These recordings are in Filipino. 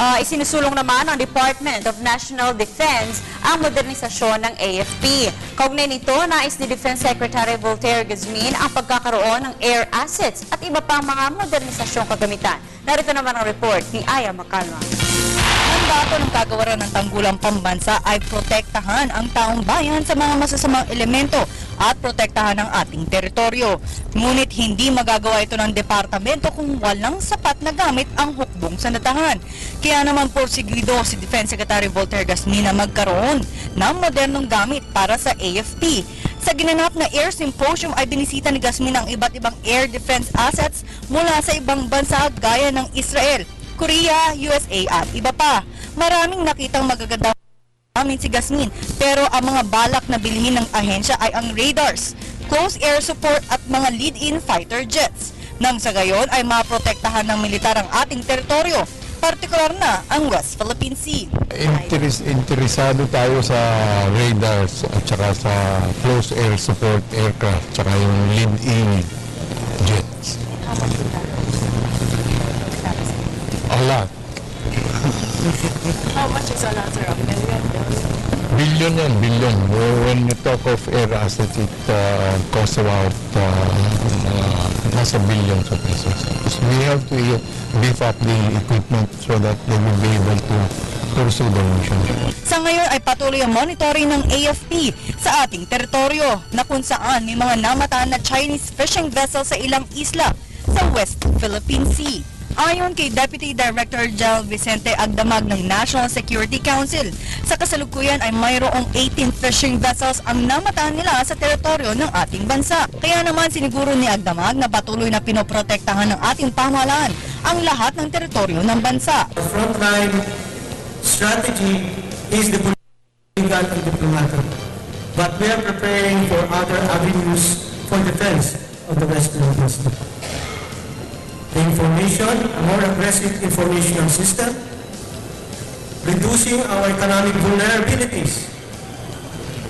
Isinusulong naman ng Department of National Defense ang modernisasyon ng AFP. Kaugnay nito, nais ni Defense Secretary Voltaire Guzmin ang pagkakaroon ng air assets at iba pang mga modernisasyong kagamitan. Narito naman ang report ni Aya Macalma. Mandato ng kagawaran ng tanggulang pambansa ay protektahan ang taong bayan sa mga masasamang elemento at protektahan ang ating teritoryo. Ngunit hindi magagawa ito ng departamento kung walang sapat na gamit ang hukbong sanatahan. Kaya naman porsigido si Defense Secretary Voltaire Guzmin na magkaroon ng modernong gamit para sa AFP. Sa ginanap na Air Symposium ay binisita ni Guzmin ang iba't ibang air defense assets mula sa ibang bansa gaya ng Israel, Korea, USA at iba pa. Maraming nakitang magagandang si Guzmin, pero ang mga balak na bilhin ng ahensya ay ang radars, close air support at mga lead-in fighter jets. Nang sa gayon ay maprotektahan ng militar ang ating teritoryo, partikular na ang West Philippine Sea. Interesado tayo sa radars at saka sa close air support aircraft at saka yung lead-in jets. A lot. How much is a lot, sir? Billion yan, billion. When you talk of air assets, it costs about nasa billions of pesos. So we have to beef up the equipment so that they will be able to pursue the mission. Sa ngayon ay patuloy ang monitoring ng AFP sa ating teritoryo na kung saan may mga namataan na Chinese fishing vessel sa ilang isla sa West Philippine Sea. Ayon kay Deputy Director General Vicente Agdamag ng National Security Council, sa kasalukuyan ay mayroong 18 fishing vessels ang namataan nila sa teritoryo ng ating bansa. Kaya naman siniguro ni Agdamag na patuloy na pinoprotektahan ng ating pamahalaan ang lahat ng teritoryo ng bansa. The frontline strategy is the political and diplomatic, but we are preparing for other avenues for defense of the West Philippine Sea. The information, a more aggressive information system, reducing our economic vulnerabilities,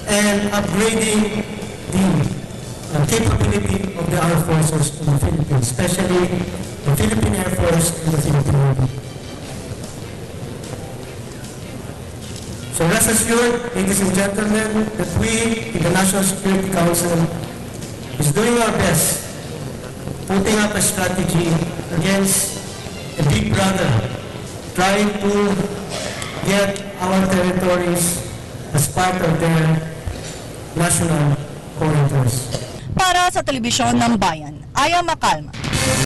and upgrading the capability of the armed forces in the Philippines, especially the Philippine Air Force and the Philippine Navy. So rest assured, ladies and gentlemen, that we in the National Security Council is doing our best, putting up a strategy against a big brother, trying to get our territories as part of their national corridors. Para sa Telebisyon ng Bayan, Aya Macalma.